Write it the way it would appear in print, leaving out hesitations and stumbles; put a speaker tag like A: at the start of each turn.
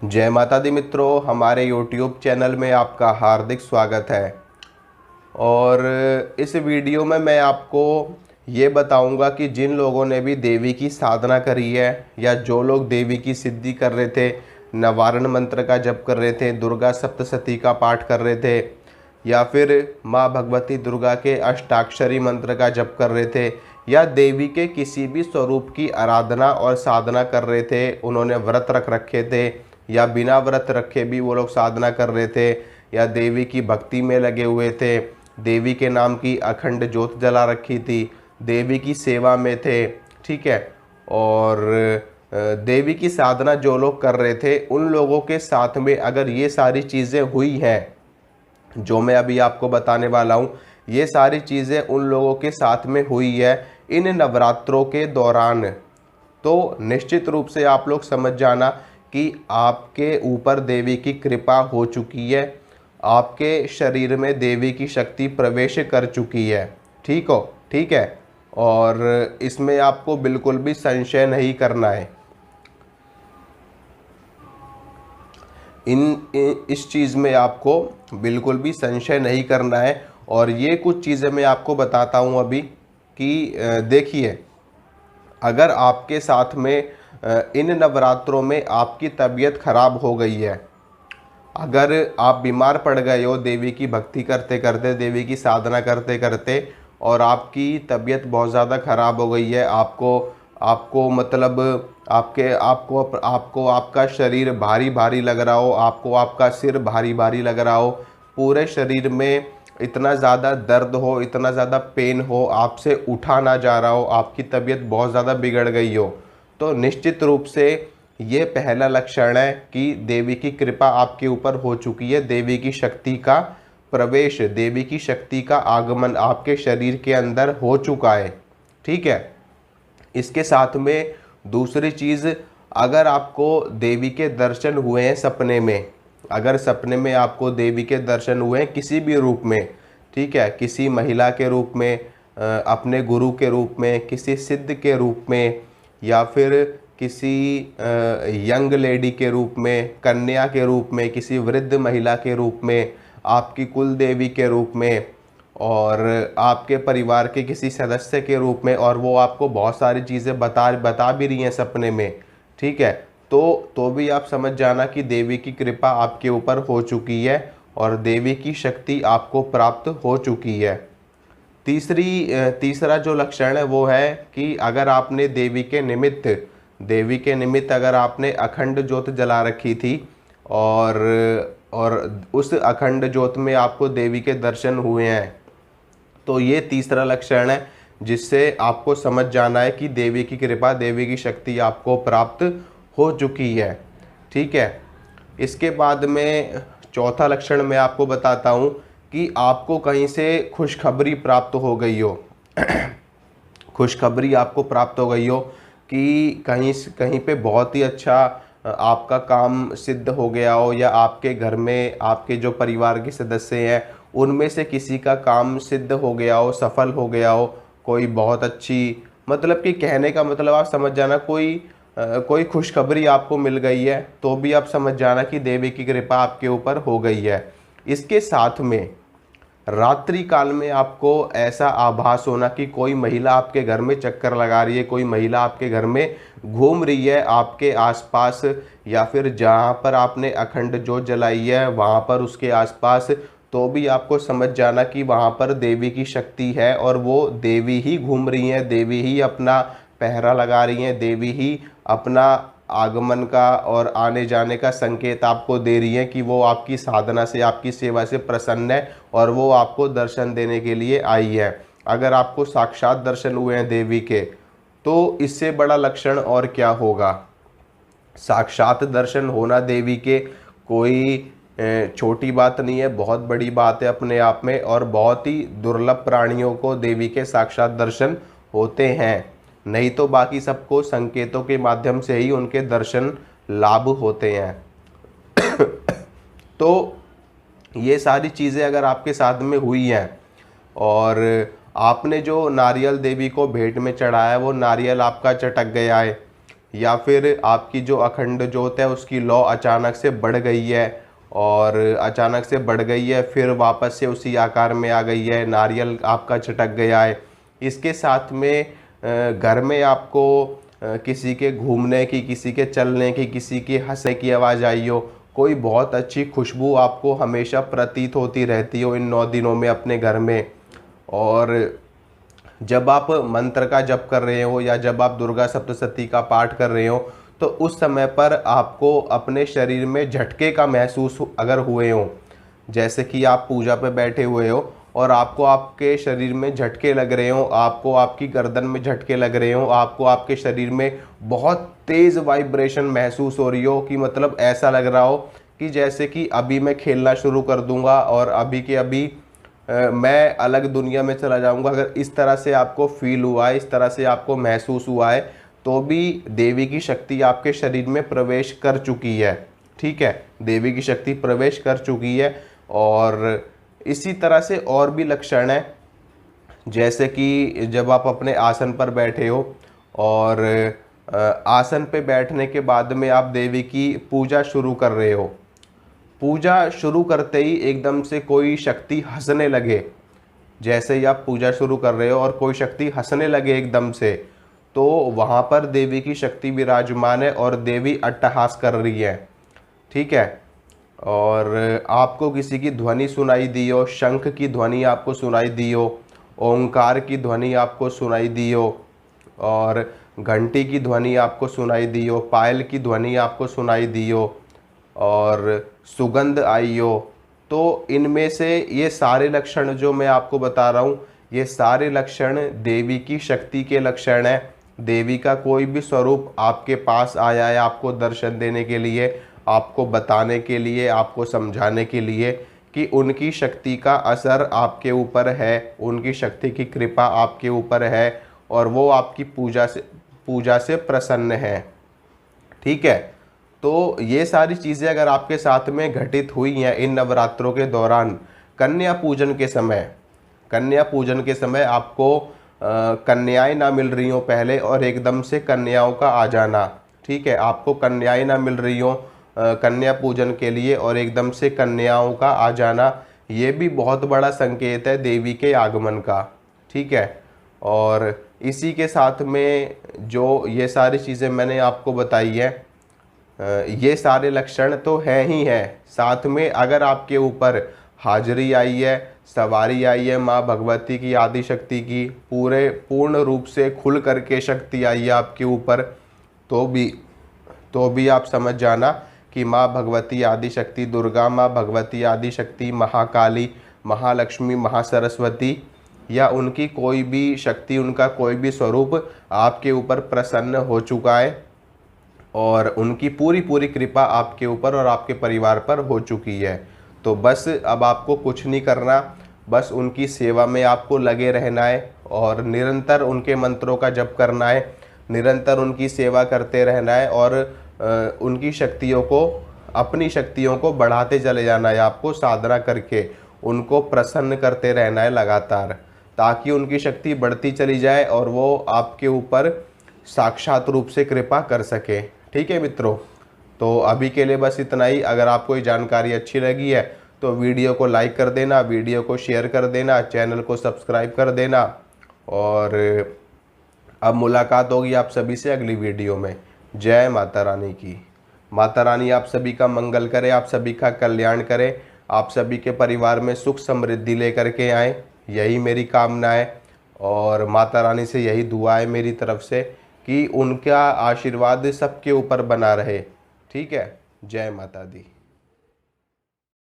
A: जय माता दी मित्रों, हमारे YouTube चैनल में आपका हार्दिक स्वागत है। और इस वीडियो में मैं आपको ये बताऊंगा कि जिन लोगों ने भी देवी की साधना करी है या जो लोग देवी की सिद्धि कर रहे थे, नवारण मंत्र का जप कर रहे थे, दुर्गा सप्तशती का पाठ कर रहे थे, या फिर माँ भगवती दुर्गा के अष्टाक्षरी मंत्र का जप कर रहे थे, या देवी के किसी भी स्वरूप की आराधना और साधना कर रहे थे, उन्होंने व्रत रख रखे थे या बिना व्रत रखे भी वो लोग साधना कर रहे थे, या देवी की भक्ति में लगे हुए थे, देवी के नाम की अखंड ज्योत जला रखी थी, देवी की सेवा में थे, ठीक है। और देवी की साधना जो लोग कर रहे थे उन लोगों के साथ में अगर ये सारी चीज़ें हुई हैं जो मैं अभी आपको बताने वाला हूँ, ये सारी चीज़ें उन लोगों के साथ में हुई है इन नवरात्रों के दौरान, तो निश्चित रूप से आप लोग समझ जाना कि आपके ऊपर देवी की कृपा हो चुकी है, आपके शरीर में देवी की शक्ति प्रवेश कर चुकी है। ठीक है। और इसमें आपको बिल्कुल भी संशय नहीं करना है। इस चीज़ में आपको बिल्कुल भी संशय नहीं करना है। और ये कुछ चीज़ें मैं आपको बताता हूँ अभी कि देखिए, अगर आपके साथ में इन नवरात्रों में आपकी तबीयत खराब हो गई है, अगर आप बीमार पड़ गए हो देवी की भक्ति करते करते, देवी की साधना करते करते, और आपकी तबीयत बहुत ज़्यादा ख़राब हो गई है, आपको आपको मतलब आपके आपको आपको आपका शरीर भारी भारी लग रहा हो, आपको आपका सिर भारी भारी लग रहा हो, पूरे शरीर में इतना ज़्यादा दर्द हो, इतना ज़्यादा पेन हो, आपसे उठा ना जा रहा हो, आपकी तबीयत बहुत ज़्यादा बिगड़ गई हो, तो निश्चित रूप से ये पहला लक्षण है कि देवी की कृपा आपके ऊपर हो चुकी है, देवी की शक्ति का प्रवेश, देवी की शक्ति का आगमन आपके शरीर के अंदर हो चुका है। ठीक है। इसके साथ में दूसरी चीज़, अगर आपको देवी के दर्शन हुए हैं सपने में, अगर सपने में आपको देवी के दर्शन हुए हैं किसी भी रूप में, ठीक है, किसी महिला के रूप में, अपने गुरु के रूप में, किसी सिद्ध के रूप में, या फिर किसी यंग लेडी के रूप में, कन्या के रूप में, किसी वृद्ध महिला के रूप में, आपकी कुल देवी के रूप में, और आपके परिवार के किसी सदस्य के रूप में, और वो आपको बहुत सारी चीज़ें बता भी रही हैं सपने में, ठीक है, तो भी आप समझ जाना कि देवी की कृपा आपके ऊपर हो चुकी है और देवी की शक्ति आपको प्राप्त हो चुकी है। तीसरा जो लक्षण है वो है कि अगर आपने देवी के निमित्त अगर आपने अखंड ज्योत जला रखी थी, और उस अखंड ज्योत में आपको देवी के दर्शन हुए हैं, तो ये तीसरा लक्षण है जिससे आपको समझ जाना है कि देवी की कृपा, देवी की शक्ति आपको प्राप्त हो चुकी है। ठीक है। इसके बाद में चौथा लक्षण मैं आपको बताता हूँ कि आपको कहीं से खुशखबरी प्राप्त हो गई हो खुशखबरी आपको प्राप्त हो गई हो कि कहीं पे बहुत ही अच्छा आपका काम सिद्ध हो गया हो, या आपके घर में आपके जो परिवार के सदस्य हैं उनमें से किसी का काम सिद्ध हो गया हो, सफल हो गया हो, कोई बहुत अच्छी, मतलब कि कहने का मतलब आप समझ जाना, कोई खुशखबरी आपको मिल गई है, तो भी आप समझ जाना कि देवी की कृपा आपके ऊपर हो गई है। इसके साथ में रात्रि काल में आपको ऐसा आभास होना कि कोई महिला आपके घर में चक्कर लगा रही है, कोई महिला आपके घर में घूम रही है आपके आसपास, या फिर जहाँ पर आपने अखंड ज्योत जलाई है वहाँ पर उसके आसपास, तो भी आपको समझ जाना कि वहाँ पर देवी की शक्ति है और वो देवी ही घूम रही हैं, देवी ही अपना पहरा लगा रही हैं, देवी ही अपना आगमन का और आने जाने का संकेत आपको दे रही है कि वो आपकी साधना से, आपकी सेवा से प्रसन्न है और वो आपको दर्शन देने के लिए आई है। अगर आपको साक्षात दर्शन हुए हैं देवी के, तो इससे बड़ा लक्षण और क्या होगा। साक्षात दर्शन होना देवी के कोई छोटी बात नहीं है, बहुत बड़ी बात है अपने आप में, और बहुत ही दुर्लभ प्राणियों को देवी के साक्षात दर्शन होते हैं, नहीं तो बाकी सबको संकेतों के माध्यम से ही उनके दर्शन लाभ होते हैं। तो ये सारी चीज़ें अगर आपके साथ में हुई हैं और आपने जो नारियल देवी को भेंट में चढ़ाया वो नारियल आपका चटक गया है, या फिर आपकी जो अखंड ज्योत है उसकी लौ अचानक से बढ़ गई है, और अचानक से बढ़ गई है फिर वापस से उसी आकार में आ गई है, नारियल आपका चटक गया है। इसके साथ में घर में आपको किसी के घूमने की, किसी के चलने की, किसी की हंसने की आवाज़ आई हो, कोई बहुत अच्छी खुशबू आपको हमेशा प्रतीत होती रहती हो इन 9 दिनों में अपने घर में। और जब आप मंत्र का जप कर रहे हो या जब आप दुर्गा सप्तशती का पाठ कर रहे हो, तो उस समय पर आपको अपने शरीर में झटके का महसूस अगर हुए हो, जैसे कि आप पूजा पे बैठे हुए हो और आपको आपके शरीर में झटके लग रहे हो, आपको आपकी गर्दन में झटके लग रहे हो, आपको आपके शरीर में बहुत तेज़ वाइब्रेशन महसूस हो रही हो, कि मतलब ऐसा लग रहा हो कि जैसे कि अभी मैं खेलना शुरू कर दूंगा और अभी के अभी मैं अलग दुनिया में चला जाऊंगा। अगर इस तरह से आपको फील हुआ है, इस तरह से आपको महसूस हुआ है, तो भी देवी की शक्ति आपके शरीर में प्रवेश कर चुकी है। ठीक है, देवी की शक्ति प्रवेश कर चुकी है। और इसी तरह से और भी लक्षण है, जैसे कि जब आप अपने आसन पर बैठे हो और आसन पे बैठने के बाद में आप देवी की पूजा शुरू कर रहे हो, पूजा शुरू करते ही एकदम से कोई शक्ति हंसने लगे, जैसे ही आप पूजा शुरू कर रहे हो और कोई शक्ति हंसने लगे एकदम से, तो वहाँ पर देवी की शक्ति विराजमान है और देवी अट्टहास कर रही है। ठीक है, और आपको किसी की ध्वनि सुनाई दी हो, शंख की ध्वनि आपको सुनाई दी हो, ओंकार की ध्वनि आपको सुनाई दी हो, और घंटी की ध्वनि आपको सुनाई दी हो, पायल की ध्वनि आपको सुनाई दी हो, और सुगंध आई हो, तो इनमें से ये सारे लक्षण जो मैं आपको बता रहा हूँ, ये सारे लक्षण देवी की शक्ति के लक्षण हैं। देवी का कोई भी स्वरूप आपके पास आया है आपको दर्शन देने के लिए, आपको बताने के लिए, आपको समझाने के लिए कि उनकी शक्ति का असर आपके ऊपर है, उनकी शक्ति की कृपा आपके ऊपर है, और वो आपकी पूजा से प्रसन्न है। ठीक है, तो ये सारी चीज़ें अगर आपके साथ में घटित हुई हैं इन नवरात्रों के दौरान, कन्या पूजन के समय आपको कन्याएं ना मिल रही हो पहले, और एकदम से कन्याओं का आ जाना। ठीक है, आपको कन्याएं ना मिल रही हो कन्या पूजन के लिए और एकदम से कन्याओं का आ जाना, ये भी बहुत बड़ा संकेत है देवी के आगमन का। ठीक है, और इसी के साथ में जो ये सारी चीज़ें मैंने आपको बताई है, ये सारे लक्षण तो हैं ही हैं। साथ में अगर आपके ऊपर हाजिरी आई है, सवारी आई है माँ भगवती की, आदि शक्ति की, पूर्ण रूप से खुल करके शक्ति आई है आपके ऊपर, तो भी आप समझ जाना कि माँ भगवती आदि शक्ति दुर्गा, माँ भगवती आदि शक्ति महाकाली, महालक्ष्मी, महासरस्वती, या उनकी कोई भी शक्ति, उनका कोई भी स्वरूप आपके ऊपर प्रसन्न हो चुका है, और उनकी पूरी कृपा आपके ऊपर और आपके परिवार पर हो चुकी है। तो बस अब आपको कुछ नहीं करना, बस उनकी सेवा में आपको लगे रहना है और निरंतर उनके मंत्रों का जप करना है, निरंतर उनकी सेवा करते रहना है, और उनकी शक्तियों को, अपनी शक्तियों को बढ़ाते चले जाना है आपको, साधना करके उनको प्रसन्न करते रहना है लगातार, ताकि उनकी शक्ति बढ़ती चली जाए और वो आपके ऊपर साक्षात रूप से कृपा कर सके। ठीक है मित्रों, तो अभी के लिए बस इतना ही। अगर आपको ये जानकारी अच्छी लगी है तो वीडियो को लाइक कर देना, वीडियो को शेयर कर देना, चैनल को सब्सक्राइब कर देना, और अब मुलाकात होगी आप सभी से अगली वीडियो में। जय माता रानी की। माता रानी आप सभी का मंगल करे, आप सभी का कल्याण करे, आप सभी के परिवार में सुख समृद्धि लेकर के आए, यही मेरी कामना है। और माता रानी से यही दुआ है मेरी तरफ से कि उनका आशीर्वाद सबके ऊपर बना रहे। ठीक है, जय माता दी।